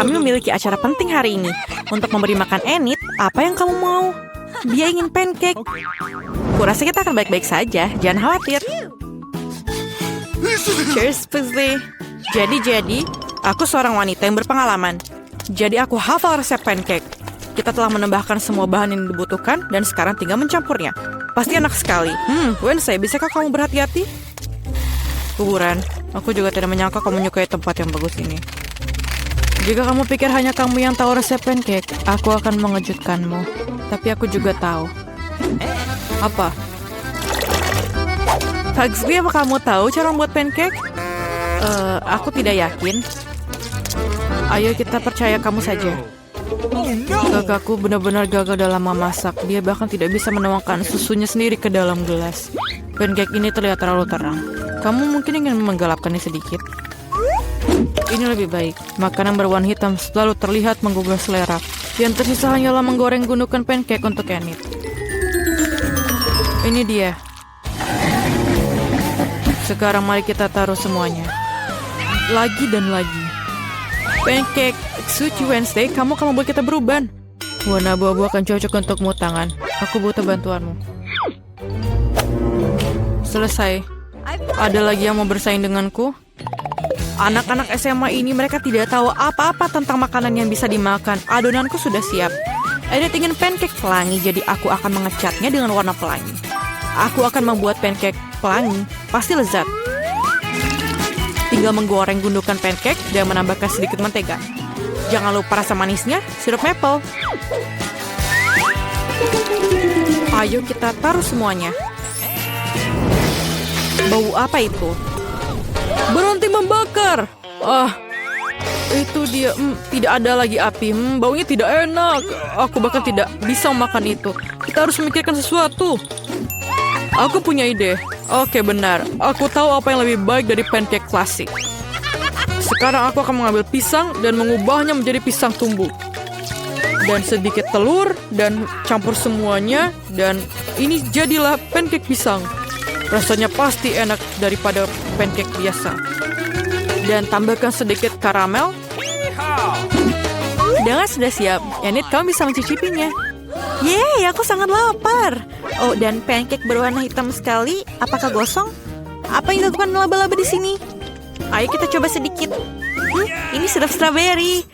kami memiliki acara penting hari ini. Untuk memberi makan Enid, apa yang kamu mau? Dia ingin pancake. Kurasa kita akan baik-baik saja, jangan khawatir. Cheers, Paisley. Jadi, aku seorang wanita yang berpengalaman. Jadi aku hafal resep pancake. Kita telah menambahkan semua bahan yang dibutuhkan dan sekarang tinggal mencampurnya. Pasti enak sekali. Wednesday, bisakah kamu berhati-hati? Kuburan, aku juga tidak menyangka kamu menyukai tempat yang bagus ini. Jika kamu pikir hanya kamu yang tahu resep pancake, aku akan mengejutkanmu. Tapi aku juga tahu. Apa? Pugsley, apa kamu tahu cara membuat pancake? Aku tidak yakin. Ayo kita percaya kamu saja. Kakakku benar-benar gagal dalam memasak. Dia bahkan tidak bisa menuangkan susunya sendiri ke dalam gelas. Pancake ini terlihat terlalu terang. Kamu mungkin ingin menggelapkannya sedikit. Ini lebih baik. Makanan berwarna hitam selalu terlihat menggugah selera. Yang tersisa hanyalah menggoreng gundukan pancake untuk Enid. Ini dia. Sekarang mari kita taruh semuanya. Lagi dan lagi. Pancake, suci Wednesday, kamu akan membuat kita beruban. Warna abu-abu akan cocok untukmu, tangan. Aku butuh bantuanmu. Selesai. Ada lagi yang mau bersaing denganku? Anak-anak SMA ini mereka tidak tahu apa-apa tentang makanan yang bisa dimakan. Adonanku sudah siap. Edith ingin pancake pelangi, jadi aku akan mengecatnya dengan warna pelangi. Aku akan membuat pancake pelangi. Pasti lezat. Tinggal menggoreng gundukan pancake dan menambahkan sedikit mentega. Jangan lupa rasa manisnya, sirup maple. Ayo kita taruh semuanya. Bau apa itu? Berhenti membakar. Itu dia. Tidak ada lagi api. Baunya tidak enak. Aku bahkan tidak bisa makan itu. Kita harus memikirkan sesuatu. Aku punya ide. Oke, benar. Aku tahu apa yang lebih baik dari pancake klasik. Sekarang aku akan mengambil pisang dan mengubahnya menjadi pisang tumbuk. Dan sedikit telur dan campur semuanya. Dan ini jadilah pancake pisang. Rasanya pasti enak daripada pancake biasa. Dan tambahkan sedikit karamel. Dengan sudah siap, Enid, kamu bisa mencicipinya. Yeay, aku sangat lapar. Oh, dan pancake berwarna hitam sekali. Apakah gosong? Apa yang dilakukan laba-laba di sini? Ayo kita coba sedikit. Ini sirup strawberry.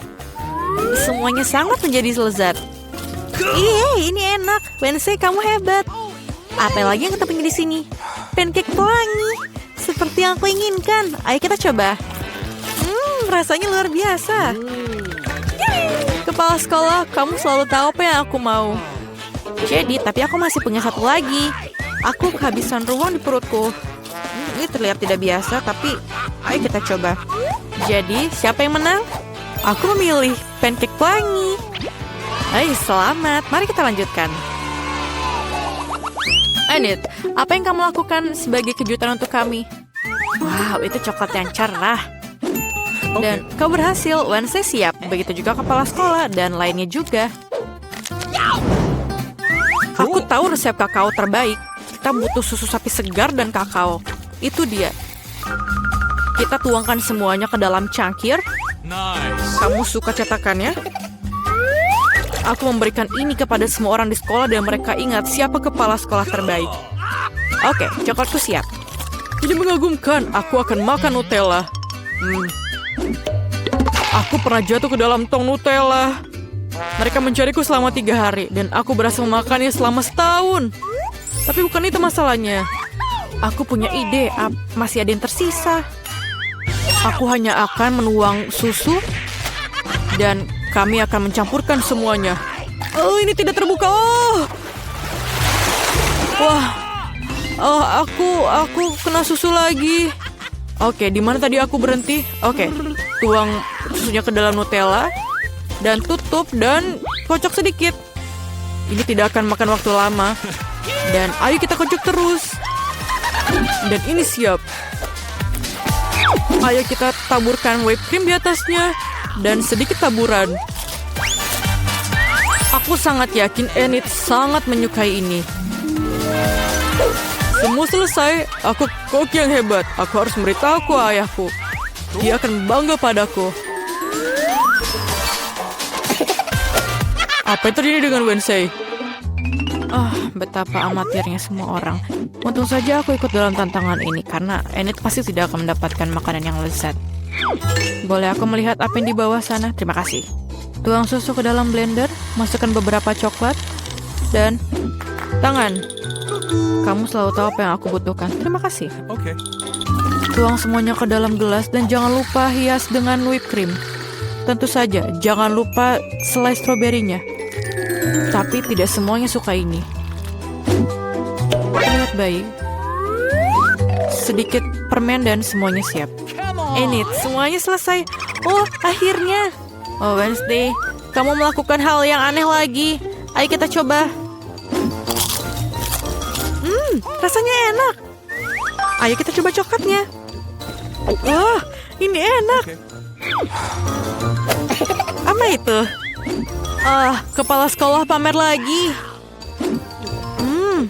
Semuanya sangat menjadi lezat. Yeay, ini enak. Wednesday, kamu hebat. Apa lagi yang kita punya di sini? Pancake pelangi. Seperti yang aku inginkan. Ayo kita coba. Rasanya luar biasa. Kepala sekolah, kamu selalu tahu apa yang aku mau. Jadi, tapi aku masih punya satu lagi. Aku kehabisan ruang di perutku. Ini terlihat tidak biasa, tapi ayo kita coba. Jadi, siapa yang menang? Aku memilih pancake pelangi. Hai, selamat. Mari kita lanjutkan. Enid, apa yang kamu lakukan sebagai kejutan untuk kami? Wow, itu coklat yang cerah. Dan kau berhasil, Wednesday siap. Begitu juga kepala sekolah dan lainnya juga. Aku tahu resep kakao terbaik. Kita butuh susu sapi segar dan kakao. Itu dia. Kita tuangkan semuanya ke dalam cangkir. Kamu suka cetakannya? Aku memberikan ini kepada semua orang di sekolah dan mereka ingat siapa kepala sekolah terbaik. Oke, coklatku siap. Ini mengagumkan. Aku akan makan Nutella. Aku pernah jatuh ke dalam tong Nutella. Mereka mencariku selama 3 hari dan aku berhasil memakannya selama setahun. Tapi bukan itu masalahnya. Aku punya ide. Masih ada yang tersisa. Aku hanya akan menuang susu dan kami akan mencampurkan semuanya. Oh, ini tidak terbuka. Wah. Aku kena susu lagi. Oke, di mana tadi aku berhenti? Oke, tuang susunya ke dalam Nutella dan tutup dan kocok sedikit. Ini tidak akan makan waktu lama. Dan ayo kita kocok terus. Dan ini siap. Ayo kita taburkan whipped cream di atasnya dan sedikit taburan. Aku sangat yakin Enid sangat menyukai ini. Semua selesai. Aku koki yang hebat. Aku harus memberitahu ayahku. Dia akan bangga padaku. Apa yang terjadi dengan Wednesday? Betapa amatirnya semua orang. Untung saja aku ikut dalam tantangan ini, karena Enid pasti tidak akan mendapatkan makanan yang lezat. Boleh aku melihat apa yang di bawah sana? Terima kasih. Tuang susu ke dalam blender, masukkan beberapa coklat, dan tangan. Kamu selalu tahu apa yang aku butuhkan. Terima kasih. Okay. Tuang semuanya ke dalam gelas dan jangan lupa hias dengan whipped cream. Tentu saja, jangan lupa selai stroberinya. Tapi tidak semuanya suka ini. Terlihat baik. Sedikit permen dan semuanya siap. Enid, semuanya selesai. Oh, akhirnya. Oh, Wednesday, kamu melakukan hal yang aneh lagi. Ayo kita coba. Rasanya enak. Ayo kita coba coklatnya. Wah, ini enak. Apa itu? Kepala sekolah pamer lagi.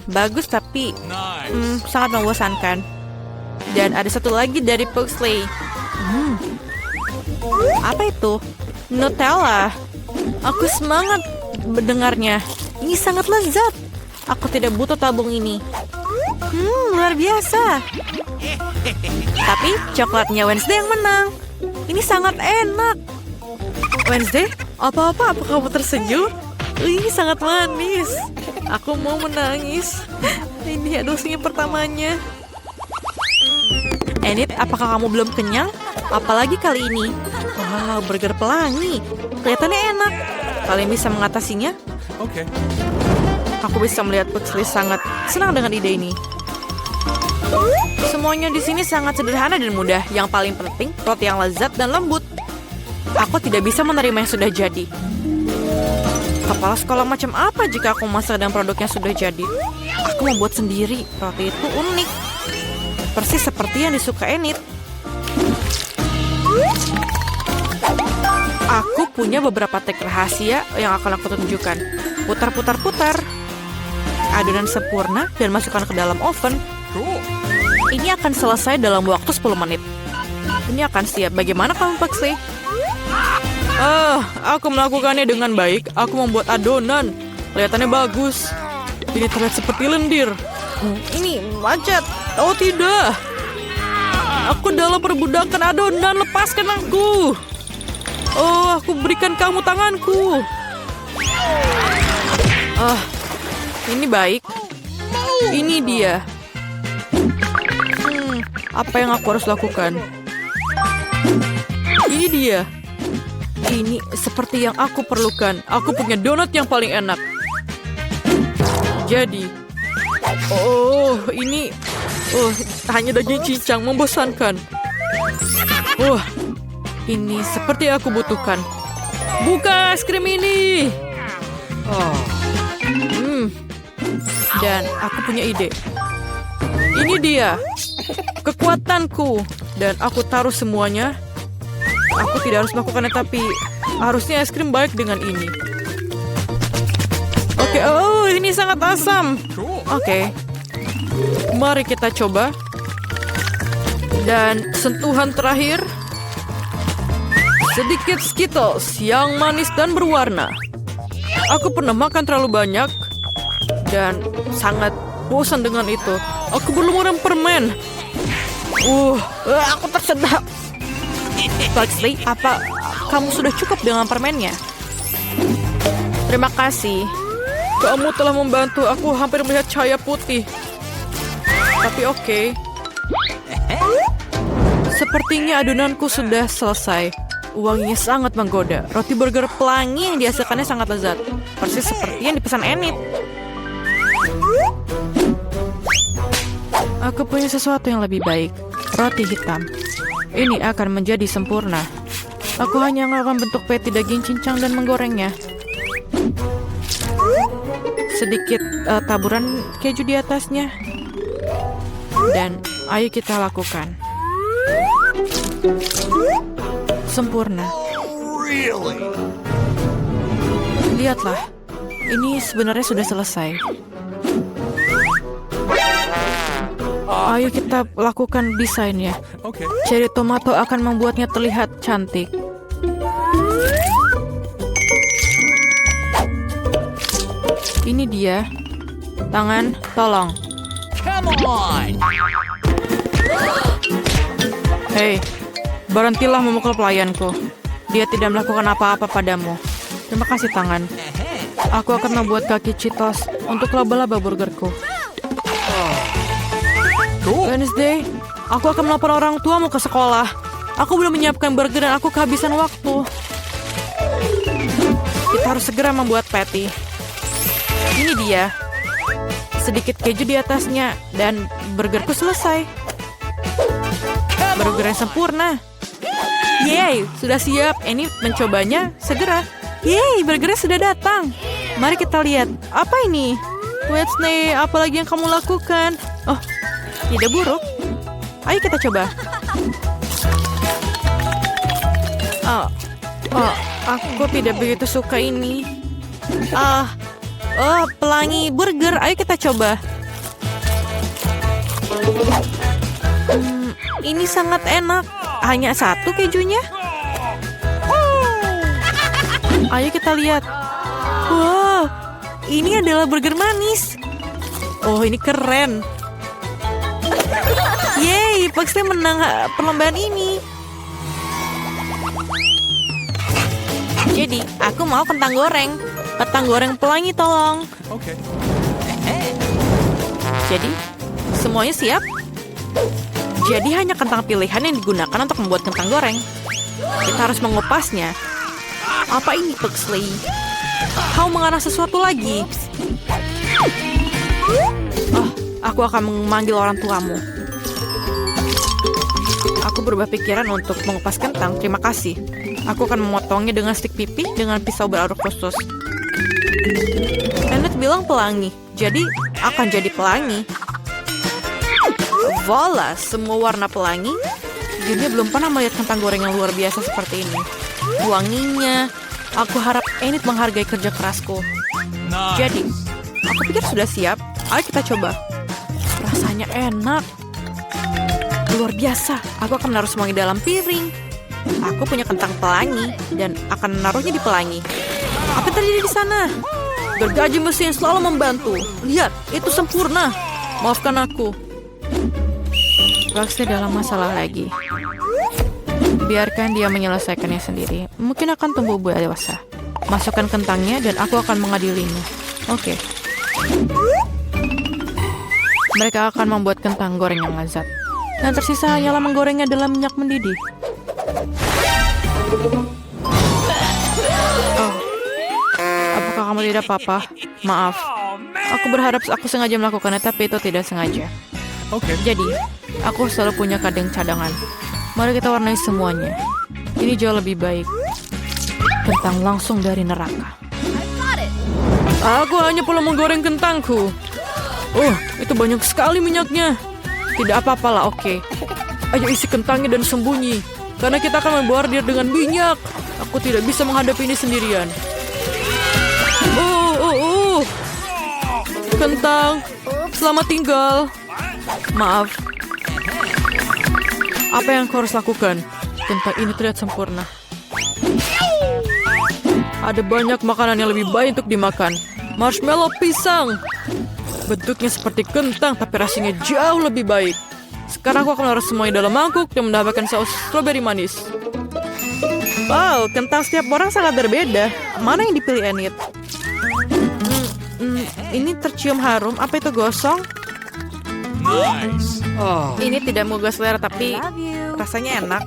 Bagus tapi sangat membosankan. Dan ada satu lagi dari Pugsley. Apa itu? Nutella. Aku semangat mendengarnya. Ini sangat lezat. Aku tidak butuh tabung ini. Luar biasa. Tapi coklatnya Wednesday yang menang. Ini sangat enak. Wednesday, apakah kamu tersenyum? Ini sangat manis. Aku mau menangis. Ini dosanya pertamanya. Enid, apakah kamu belum kenyang? Apalagi kali ini. Wow, burger pelangi. Kelihatannya enak. Kalian bisa mengatasinya? Okay. Aku bisa melihat Pugsley sangat senang dengan ide ini. Semuanya di sini sangat sederhana dan mudah. Yang paling penting, roti yang lezat dan lembut. Aku tidak bisa menerima yang sudah jadi. Kepala sekolah macam apa jika aku masak dan produknya sudah jadi? Aku membuat sendiri. Roti itu unik. Persis seperti yang disuka Enid. Aku punya beberapa trik rahasia yang akan aku tunjukkan. Putar. Adonan sempurna dan masukkan ke dalam oven. Ini akan selesai dalam waktu 10 menit. Ini akan siap. Bagaimana kamu, Pugsley? Aku melakukannya dengan baik. Aku membuat adonan. Kelihatannya bagus. Ini terlihat seperti lendir. Ini macet. Oh tidak. Aku dalam perbudakan adonan. Lepaskan aku. Oh, aku berikan kamu tanganku. Ini baik. Ini dia. Apa yang aku harus lakukan? Ini dia. Ini seperti yang aku perlukan. Aku punya donat yang paling enak. Jadi, ini hanya daging cincang, membosankan. Ini seperti yang aku butuhkan. Buka es krim ini. Dan aku punya ide. Ini dia. Kekuatanku. Dan aku taruh semuanya. Aku tidak harus melakukannya, tapi harusnya es krim baik dengan ini. Oke, ini sangat asam. Oke. Mari kita coba. Dan sentuhan terakhir. Sedikit Skittles yang manis dan berwarna. Aku pernah makan terlalu banyak. Dan sangat bosan dengan itu. Aku berlumuran permen. Aku tersedak. Pugsley, apa kamu sudah cukup dengan permennya? Terima kasih. Kamu telah membantu. Aku hampir melihat cahaya putih. Tapi oke. Sepertinya adonanku sudah selesai. Wanginya sangat menggoda. Roti burger pelangi yang dihasilkannya sangat lezat. Persis seperti yang dipesan Enid. Aku punya sesuatu yang lebih baik. Roti hitam. Ini akan menjadi sempurna. Aku hanya melakukan bentuk patty daging cincang dan menggorengnya. Sedikit taburan keju di atasnya. Dan ayo kita lakukan. Sempurna. Lihatlah. Ini sebenarnya sudah selesai. Ayo kita lakukan desainnya. Cherry tomato akan membuatnya terlihat cantik. Ini dia. Tangan, tolong. Come on! Hei, berhentilah memukul pelayanku. Dia tidak melakukan apa-apa padamu. Terima kasih, tangan. Aku akan membuat kaki Cheetos untuk laba-laba burgerku. Wednesday, aku akan melapor orang tuamu ke sekolah. Aku belum menyiapkan burger dan aku kehabisan waktu. Kita harus segera membuat patty. Ini dia. Sedikit keju di atasnya dan burgerku selesai. Burger yang sempurna. Yeay, sudah siap. Ini mencobanya segera. Yeay, burgernya sudah datang. Mari kita lihat. Apa ini? Wednesday, apa lagi yang kamu lakukan? Oh, tidak buruk. Ayo kita coba. Aku tidak begitu suka ini. Pelangi burger. Ayo kita coba. Ini sangat enak. Hanya satu kejunya. Ayo kita lihat. Wow, ini adalah burger manis. Oh, ini keren. Yeay, Pugsley menang perlombaan ini. Jadi, aku mau kentang goreng. Kentang goreng pelangi, tolong. Okay. Jadi, semuanya siap? Jadi hanya kentang pilihan yang digunakan untuk membuat kentang goreng. Kita harus mengupasnya. Apa ini, Pugsley? Kau mengarah sesuatu lagi. Aku akan memanggil orang tuamu. Aku berubah pikiran untuk mengupas kentang. Terima kasih. Aku akan memotongnya dengan stik pipi dengan pisau berarus khusus. Enid bilang pelangi, jadi akan jadi pelangi. Voila, semua warna pelangi. Dia belum pernah melihat kentang goreng yang luar biasa seperti ini. Wanginya, aku harap Enid menghargai kerja kerasku. Jadi, aku pikir sudah siap. Ayo kita coba. Rasanya enak. Luar biasa. Aku akan menaruh semuanya dalam piring. Aku punya kentang pelangi dan akan menaruhnya di pelangi. Apa yang terjadi di sana? Gergaji mesin selalu membantu. Lihat, itu sempurna. Maafkan aku. Pugsley dalam masalah lagi. Biarkan dia menyelesaikannya sendiri. Mungkin akan tumbuh buah dewasa. Masukkan kentangnya dan aku akan mengadilinya. Oke. Mereka akan membuat kentang goreng yang lezat. Dan tersisa hanyalah menggorengnya dalam minyak mendidih. Oh, apakah kamu tidak apa-apa? Maaf. Aku berharap aku sengaja melakukannya, tapi itu tidak sengaja. Okay. Jadi, aku selalu punya kadang cadangan. Mari kita warnai semuanya. Ini jauh lebih baik. Kentang langsung dari neraka. Aku hanya perlu menggoreng kentangku. Oh, itu banyak sekali minyaknya. Tidak apa-apalah, oke. Ayo isi kentangnya dan sembunyi. Karena kita akan membordir dengan minyak. Aku tidak bisa menghadapi ini sendirian. Kentang, selamat tinggal. Maaf. Apa yang kau harus lakukan? Kentang ini terlihat sempurna. Ada banyak makanan yang lebih baik untuk dimakan. Marshmallow pisang. Bentuknya seperti kentang, tapi rasanya jauh lebih baik. Sekarang aku akan menaruh semuanya dalam mangkuk dan menambahkan saus strawberry manis. Wow, kentang setiap orang sangat berbeda. Mana yang dipilih Enid? Ini tercium harum. Apa itu gosong? Nice. Ini tidak menggugah selera, tapi rasanya enak.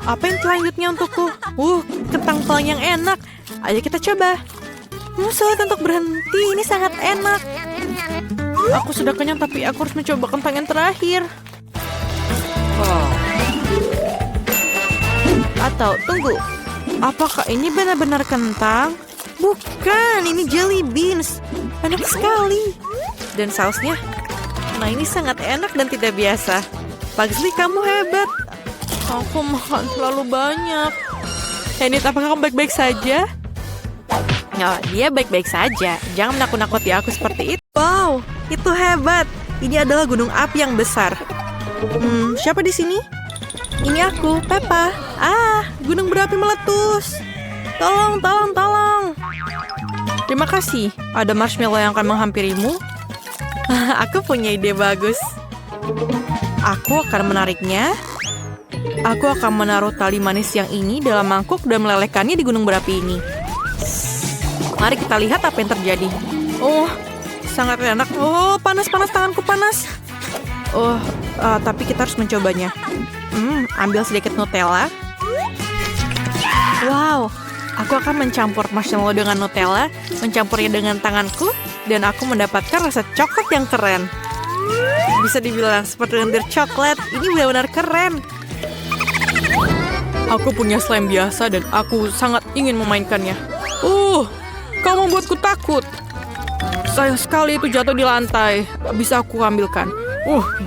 Apa yang selanjutnya untukku? Kentang pelangi yang enak. Ayo kita coba. Sulit untuk berhenti. Ini sangat enak. Aku sudah kenyang, tapi aku harus mencoba kentang yang terakhir. Atau, tunggu. Apakah ini benar-benar kentang? Bukan, ini jelly beans. Enak sekali. Dan sausnya. Nah, ini sangat enak dan tidak biasa. Pugsley, kamu hebat. Aku makan terlalu banyak. Enid, apakah kamu baik-baik saja? Oh, dia baik-baik saja. Jangan menakut-nakuti aku seperti itu. Wow, itu hebat. Ini adalah gunung api yang besar. Siapa di sini? Ini aku, Peppa. Gunung berapi meletus. Tolong, tolong, tolong. Terima kasih. Ada marshmallow yang akan menghampirimu. Aku punya ide bagus. Aku akan menariknya. Aku akan menaruh tali manis yang ini dalam mangkuk dan melelehkannya di gunung berapi ini. Mari kita lihat apa yang terjadi. Oh, sangat enak. Oh, panas tanganku panas. Oh, tapi kita harus mencobanya. Ambil sedikit Nutella. Wow, aku akan mencampur marshmallow dengan Nutella, mencampurnya dengan tanganku, dan aku mendapatkan rasa coklat yang keren. Bisa dibilang seperti lendir coklat. Ini benar-benar keren. Aku punya slime biasa dan aku sangat ingin memainkannya. Kau membuatku takut. Sayang sekali itu jatuh di lantai. Bisa aku ambilkan.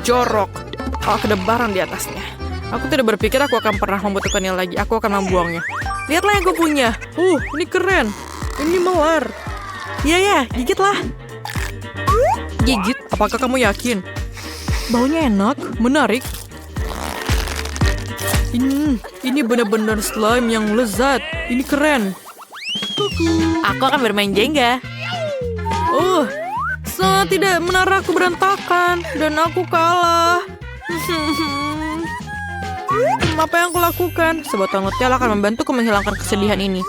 Jorok. Kedebaran di atasnya. Aku tidak berpikir aku akan pernah membutuhkannya lagi. Aku akan membuangnya. Lihatlah yang aku punya. Ini keren. Ini melar. Ya, gigitlah. Gigit? Apakah kamu yakin? Baunya enak, menarik. Ini benar-benar slime yang lezat. Ini keren. Aku akan bermain Jenga. Tidak, menara aku berantakan. Dan aku kalah. Apa yang aku lakukan? Sebotol Nutella akan membantuku menghilangkan kesedihan ini.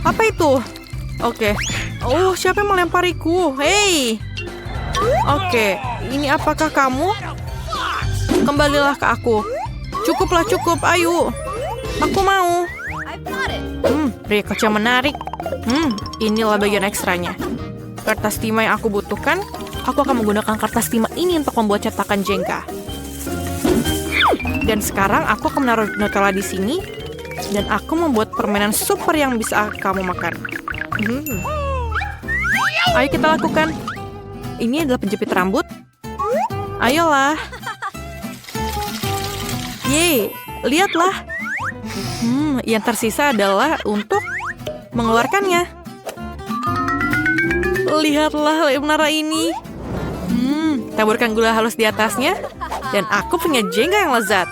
Apa itu? Oke. Siapa yang melempariku? Hei. Oke, ini apakah kamu? Kembalilah ke aku. Cukup, ayo. Aku mau. Pria kecil menarik. Inilah bagian ekstranya. Kertas timah yang aku butuhkan. Aku akan menggunakan kertas timah ini untuk membuat cetakan Jenga. Dan sekarang aku akan menaruh Nutella di sini. Dan aku membuat permainan super yang bisa kamu makan. Ayo kita lakukan. Ini adalah penjepit rambut. Ayolah. Yeay, lihatlah. Yang tersisa adalah untuk mengeluarkannya. Lihatlah menara ini. Taburkan gula halus di atasnya. Dan aku punya Jenga yang lezat.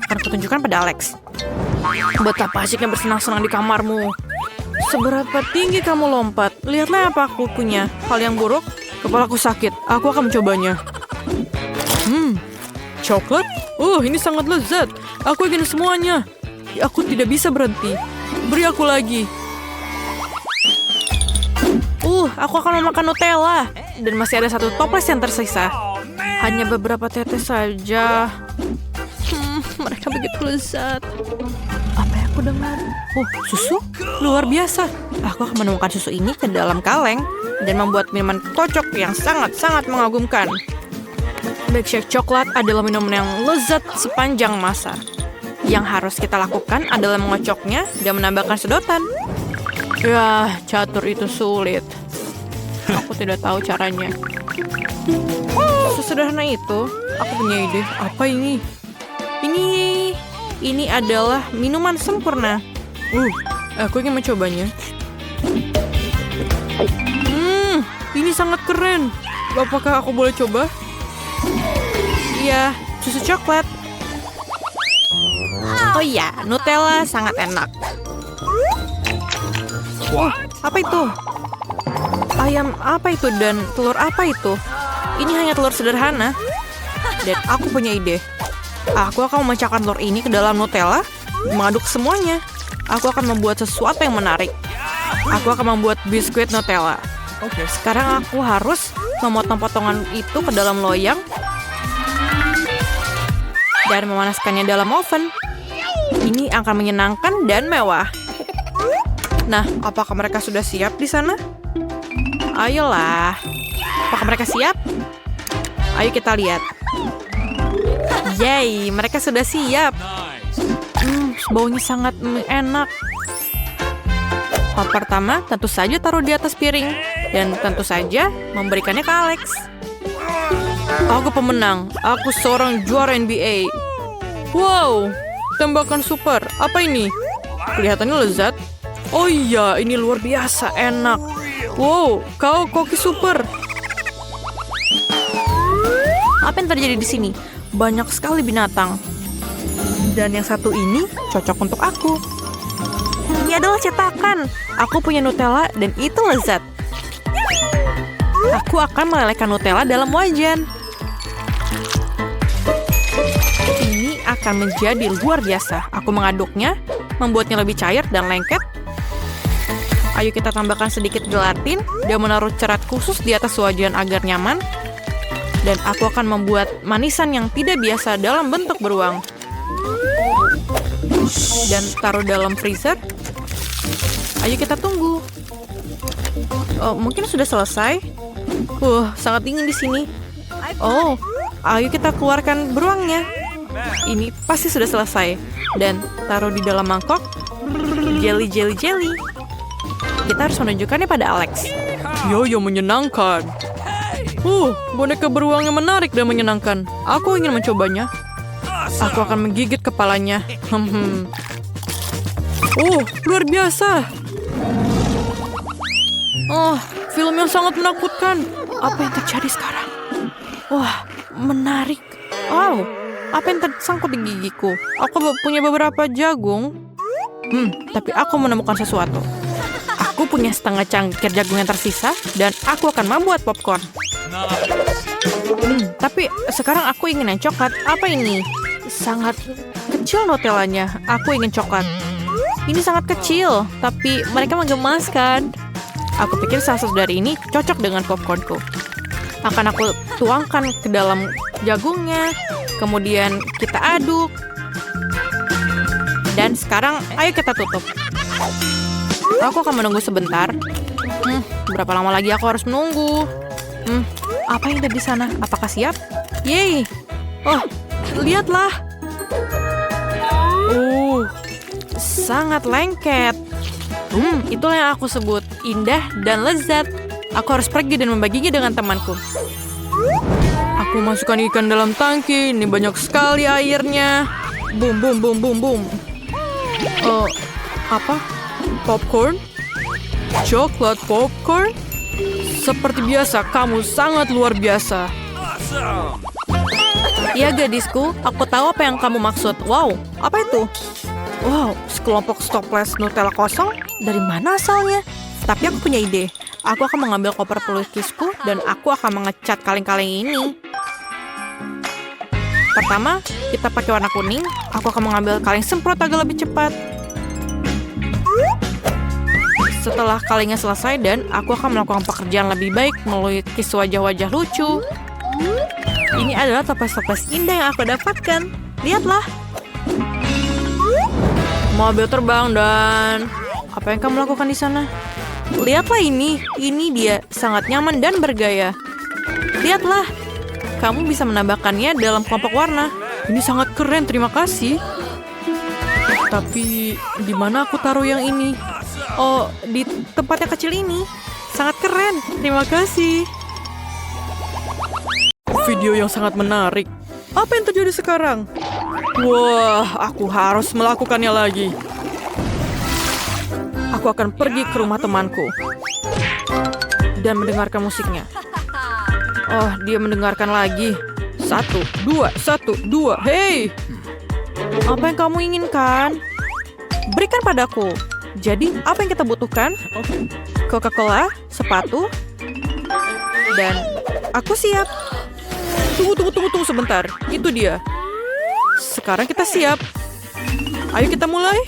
Akan kutunjukkan pada Alex. Betapa asyiknya bersenang-senang di kamarmu. Seberapa tinggi kamu lompat? Lihatlah apa aku punya. Hal yang buruk, kepalaku sakit. Aku akan mencobanya. Coklat? Ini sangat lezat. Aku ingin semuanya. Aku tidak bisa berhenti. Beri aku lagi. Aku akan memakan Nutella. Dan masih ada satu toples yang tersisa. Hanya beberapa tetes saja. Mereka begitu lezat. Apa yang aku dengar? Susu? Luar biasa. Aku akan menemukan susu ini ke dalam kaleng. Dan membuat minuman kocok yang sangat-sangat mengagumkan. Milkshake coklat adalah minuman yang lezat sepanjang masa. Yang harus kita lakukan adalah mengocoknya dan menambahkan sedotan. Ya, catur itu sulit. Aku tidak tahu caranya. Sesederhana itu, aku punya ide. Apa ini? Ini adalah minuman sempurna. Aku ingin mencobanya. Ini sangat keren. Apakah aku boleh coba? Iya, susu coklat. Oh iya, Nutella sangat enak. Apa itu? Ayam apa itu dan telur apa itu? Ini hanya telur sederhana. Dan aku punya ide. Aku akan memecahkan telur ini ke dalam Nutella, mengaduk semuanya. Aku akan membuat sesuatu yang menarik. Aku akan membuat biskuit Nutella. Sekarang aku harus memotong potongan itu ke dalam loyang dan memanaskannya dalam oven. Ini akan menyenangkan dan mewah. Nah, apakah mereka sudah siap di sana? Ayolah. Apakah mereka siap? Ayo kita lihat. Yeay, mereka sudah siap. Baunya sangat enak. Hal pertama, tentu saja taruh di atas piring. Dan tentu saja memberikannya ke Alex. Aku pemenang. Aku seorang juara NBA. Wow, tembakan super. Apa ini? Kelihatannya lezat. Oh iya, ini luar biasa enak. Wow, kau koki super. Apa yang terjadi di sini? Banyak sekali binatang. Dan yang satu ini cocok untuk aku. Ini adalah cetakan. Aku punya Nutella dan itu lezat. Aku akan melelehkan Nutella dalam wajan. Ini akan menjadi luar biasa. Aku mengaduknya, membuatnya lebih cair dan lengket. Ayo kita tambahkan sedikit gelatin dan menaruh cerat khusus di atas wajan agar nyaman. Dan aku akan membuat manisan yang tidak biasa dalam bentuk beruang. Dan taruh dalam freezer. Ayo kita tunggu. Oh, mungkin sudah selesai. Sangat dingin di sini. Oh, ayo kita keluarkan beruangnya. Ini pasti sudah selesai. Dan taruh di dalam mangkok. Jelly. Kita harus menunjukkannya pada Alex. Yo, menyenangkan. Boneka beruang yang menarik dan menyenangkan. Aku ingin mencobanya. Aku akan menggigit kepalanya. Luar biasa. Film yang sangat menakutkan. Apa yang terjadi sekarang? Wah, menarik. Apa yang tersangkut di gigiku? Aku punya beberapa jagung. Tapi aku menemukan sesuatu. Aku punya setengah cangkir jagung yang tersisa dan aku akan membuat popcorn. Tapi sekarang aku ingin yang coklat. Apa ini? Sangat kecil Nutellanya. Aku ingin coklat. Ini sangat kecil, tapi mereka menggemaskan. Aku pikir salah satu dari ini cocok dengan popcornku. Akan aku tuangkan ke dalam jagungnya. Kemudian kita aduk. Dan sekarang ayo kita tutup. Aku akan menunggu sebentar. Berapa lama lagi aku harus menunggu? Apa yang ada di sana? Apakah siap? Yeay! Lihatlah. Sangat lengket. Itulah yang aku sebut indah dan lezat. Aku harus pergi dan membaginya dengan temanku. Aku masukkan ikan dalam tangki. Ini banyak sekali airnya. Boom. Apa? Popcorn? Coklat popcorn? Seperti biasa, kamu sangat luar biasa. Iya gadisku, aku tahu apa yang kamu maksud. Wow, apa itu? Wow, sekelompok stopless Nutella kosong? Dari mana asalnya? Tapi aku punya ide. Aku akan mengambil koper pelukisku dan aku akan mengecat kaleng-kaleng ini. Pertama, kita pakai warna kuning. Aku akan mengambil kaleng semprot agak lebih cepat. Setelah kalengnya selesai dan aku akan melakukan pekerjaan lebih baik melukis wajah-wajah lucu. Ini adalah toples-toples indah yang aku dapatkan. Lihatlah. Mobil terbang dan... Apa yang kamu lakukan di sana? Lihatlah ini. Ini dia. Sangat nyaman dan bergaya. Lihatlah. Kamu bisa menambahkannya dalam kelompok warna. Ini sangat keren, terima kasih. Tapi di mana aku taruh yang ini? Oh, di tempat yang kecil ini. Sangat keren, terima kasih. Video yang sangat menarik. Apa yang terjadi sekarang? Wah, aku harus melakukannya lagi. Aku akan pergi ke rumah temanku dan mendengarkan musiknya. Oh, dia mendengarkan lagi. 1, 2, 1, 2. Hei! Apa yang kamu inginkan? Berikan padaku. Jadi, apa yang kita butuhkan? Coca-Cola, sepatu, dan aku siap. Tunggu sebentar. Itu dia. Sekarang kita siap. Ayo kita mulai.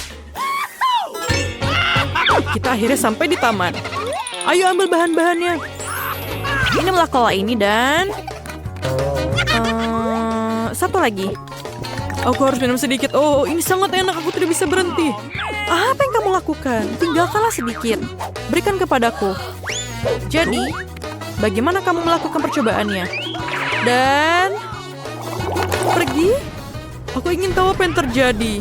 Kita akhirnya sampai di taman. Ayo ambil bahan-bahannya. Ini cola ini dan... satu lagi. Aku harus minum sedikit. Oh, ini sangat enak. Aku tidak bisa berhenti. Apa yang kamu lakukan? Tinggalkanlah sedikit. Berikan kepadaku. Jadi, bagaimana kamu melakukan percobaannya? Dan... pergi? Aku ingin tahu apa yang terjadi.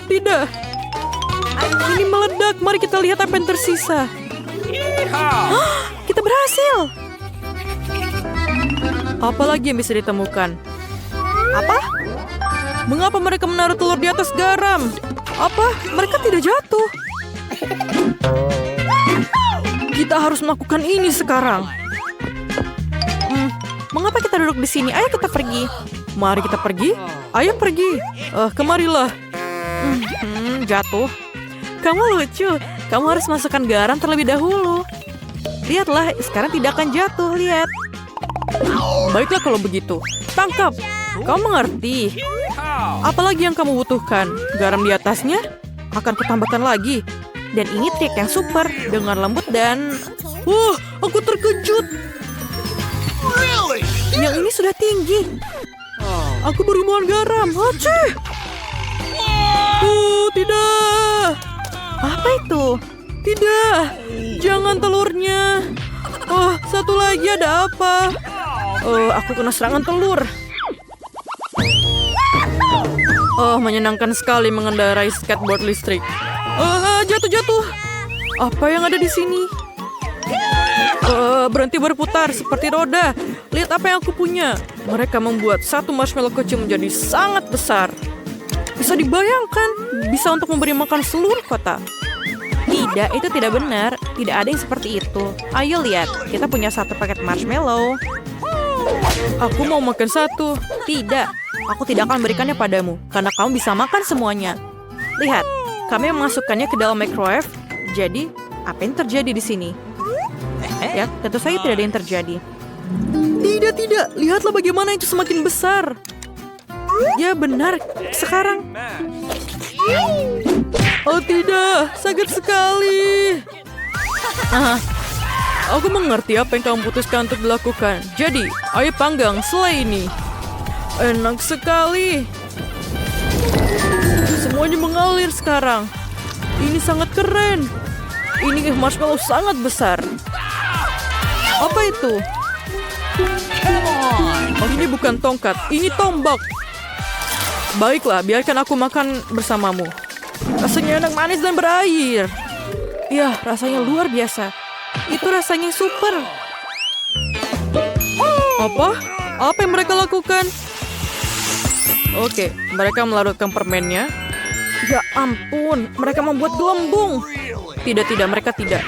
Tidak. Ini meledak. Mari kita lihat apa yang tersisa. Kita berhasil. Apa lagi yang bisa ditemukan? Apa? Mengapa mereka menaruh telur di atas garam? Apa? Mereka tidak jatuh. Kita harus melakukan ini sekarang. Mengapa kita duduk di sini? Ayo kita pergi. Mari kita pergi. Ayo pergi. Kemarilah. Jatuh. kamu lucu. Kamu harus masukkan garam terlebih dahulu. Lihatlah, sekarang tidak akan jatuh, lihat. Baiklah kalau begitu. Tangkap. Kamu mengerti. Apalagi yang kamu butuhkan? Garam di atasnya? Akan kutambahkan lagi. Dan ini trik yang super. Dengan lembut dan... Wah, aku terkejut. Really? Yang ini sudah tinggi. Aku beribuan garam. Aceh. Tidak. Apa itu? Tidak. Jangan telurnya. Oh, satu lagi ada apa? Oh, aku kena serangan telur. Oh, menyenangkan sekali mengendarai skateboard listrik. Jatuh-jatuh. Apa yang ada di sini? Berhenti berputar seperti roda. Lihat apa yang aku punya. Mereka membuat satu marshmallow kecil menjadi sangat besar. Bisa dibayangkan, bisa untuk memberi makan seluruh kota. Tidak, itu tidak benar. Tidak ada yang seperti itu. Ayo lihat, kita punya satu paket marshmallow. Aku mau makan satu. Tidak, aku tidak akan memberikannya padamu, karena kamu bisa makan semuanya. Lihat, kami memasukkannya ke dalam microwave. Jadi, apa yang terjadi di sini? Ya, tentu saja tidak ada yang terjadi. Tidak. Lihatlah bagaimana itu semakin besar. Ya, benar. Sekarang. Oh tidak, sakit sekali. Aku mengerti apa yang kamu putuskan untuk dilakukan. Jadi, ayo panggang selai ini. Enak sekali. Semuanya mengalir sekarang. Ini sangat keren. Ini marshmallow sangat besar. Apa itu? Oh, ini bukan tongkat, ini tombak. Baiklah, biarkan aku makan bersamamu. Rasanya enak, manis, dan berair. Ya, rasanya luar biasa. Itu rasanya super. Apa? Apa yang mereka lakukan? Oke, mereka melarutkan permennya. Ya ampun, mereka membuat gelembung. Tidak, mereka tidak.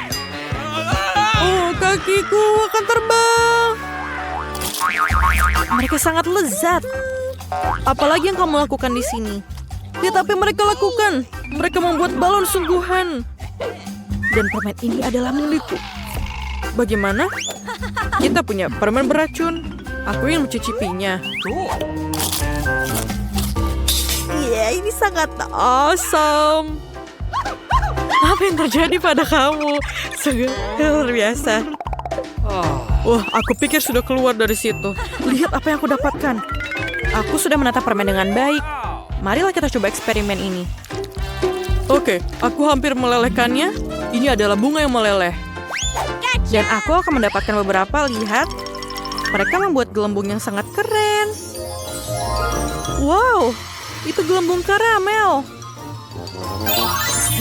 Oh, kakiku akan terbang. Mereka sangat lezat. Apalagi yang kamu lakukan di sini? Lihat apa yang mereka lakukan. Mereka membuat balon sungguhan. Dan permen ini adalah milikku. Bagaimana? Kita punya permen beracun. Aku yang mencicipinya. Iya, ini sangat awesome. Apa yang terjadi pada kamu? Sungguh luar biasa. Wah, aku pikir sudah keluar dari situ. Lihat apa yang aku dapatkan. Aku sudah menata permen dengan baik. Marilah kita coba eksperimen ini. Oke, aku hampir melelehkannya. Ini adalah bunga yang meleleh. Dan aku akan mendapatkan beberapa. Lihat. Mereka membuat gelembung yang sangat keren. Wow, itu gelembung karamel.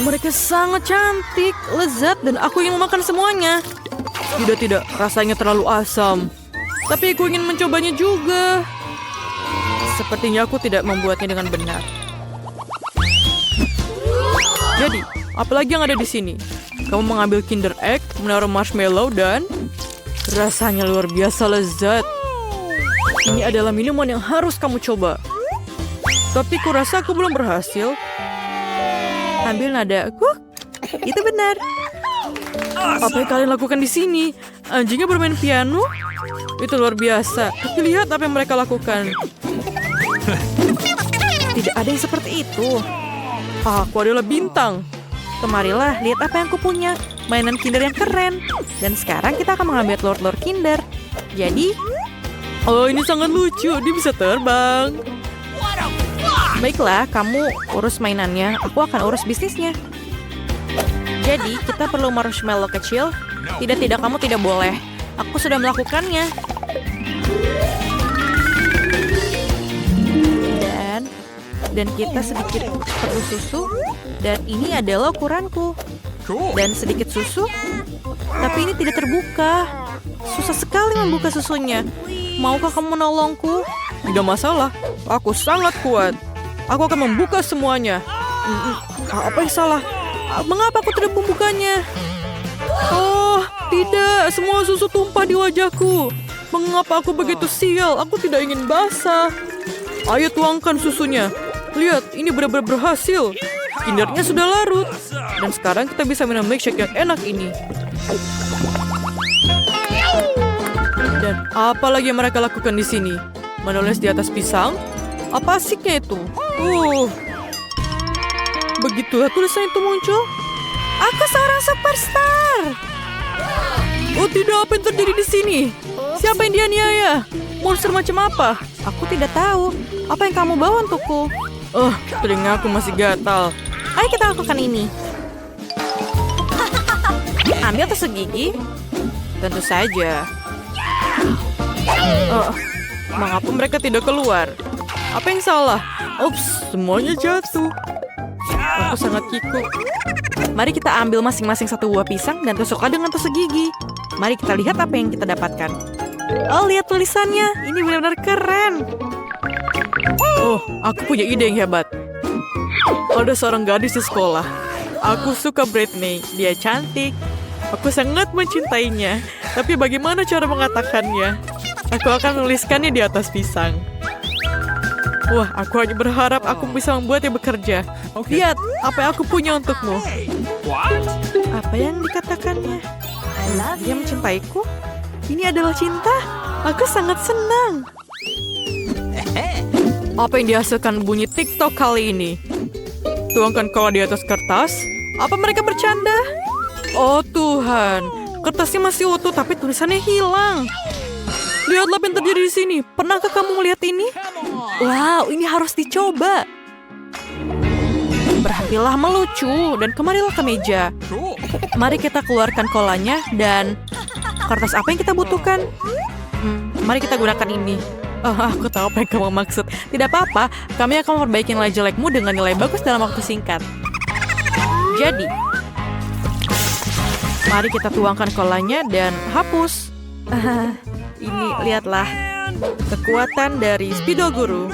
Mereka sangat cantik, lezat, dan aku ingin memakan semuanya. Tidak, rasanya terlalu asam. Tapi aku ingin mencobanya juga. Sepertinya aku tidak membuatnya dengan benar. Jadi, apalagi yang ada di sini? Kamu mengambil Kinder Egg, menaruh marshmallow, dan rasanya luar biasa lezat. Ini adalah minuman yang harus kamu coba. Tapi kurasa aku belum berhasil. Ambil nada. Itu benar. Apa yang kalian lakukan di sini? Anjingnya bermain piano? Itu luar biasa. Tapi lihat apa yang mereka lakukan. Tidak ada yang seperti itu. Aku adalah bintang. Kemarilah, lihat apa yang aku punya. Mainan Kinder yang keren. Dan sekarang kita akan mengambil telur-telur Kinder. Jadi, oh ini sangat lucu. Dia bisa terbang. Baiklah, kamu urus mainannya. Aku akan urus bisnisnya. Jadi, kita perlu marshmallow kecil. Tidak, kamu tidak boleh. Aku sudah melakukannya. Dan kita sedikit perlu susu. Dan ini adalah ukuranku. Dan sedikit susu. Tapi ini tidak terbuka. Susah sekali membuka susunya. Maukah kamu menolongku? Tidak masalah. Aku sangat kuat. Aku akan membuka semuanya. Apa yang salah? Mengapa aku tidak membukanya? Oh, tidak. Semua susu tumpah di wajahku. Mengapa aku begitu sial? Aku tidak ingin basah. Ayo tuangkan susunya. Lihat, ini benar-benar berhasil. Kindernya sudah larut. Dan sekarang kita bisa minum milkshake yang enak ini. Dan apa lagi yang mereka lakukan di sini? Menulis di atas pisang? Apa asiknya itu? Begitulah tulisan itu muncul. Aku seorang superstar. Oh tidak, apa yang terjadi di sini? Siapa yang dianiaya? Monster macam apa? Aku tidak tahu. Apa yang kamu bawa untukku? Telinga aku masih gatal. Ayo kita lakukan ini. Ambil tusuk gigi. Tentu saja. Mengapa mereka tidak keluar? Apa yang salah? Ups, semuanya jatuh. Aku sangat kikuk. Mari kita ambil masing-masing satu buah pisang dan tusuklah dengan tusuk gigi. Mari kita lihat apa yang kita dapatkan. Oh, lihat tulisannya. Ini benar-benar keren. Oh, aku punya ide yang hebat. Ada seorang gadis di sekolah. Aku suka Britney. Dia cantik. Aku sangat mencintainya. Tapi bagaimana cara mengatakannya? Aku akan menuliskannya di atas pisang. Wah, aku hanya berharap aku bisa membuatnya bekerja. Lihat, apa yang aku punya untukmu. Apa yang dikatakannya? Dia mencintaiku? Ini adalah cinta? Aku sangat senang. Apa yang dihasilkan bunyi TikTok kali ini? Tuangkan cola di atas kertas? Apa mereka bercanda? Oh Tuhan, kertasnya masih utuh tapi tulisannya hilang. Lihatlah apa yang terjadi di sini. Pernahkah kamu melihat ini? Wow, ini harus dicoba. Berhentilah melucu dan kemarilah ke meja. Mari kita keluarkan kolanya dan kertas apa yang kita butuhkan. Mari kita gunakan ini. Aku tahu apa yang kamu maksud. Tidak apa-apa, kami akan memperbaiki nilai jelekmu dengan nilai bagus dalam waktu singkat. Jadi, mari kita tuangkan kolanya dan hapus. Ini, lihatlah. Kekuatan dari Speedo Guru.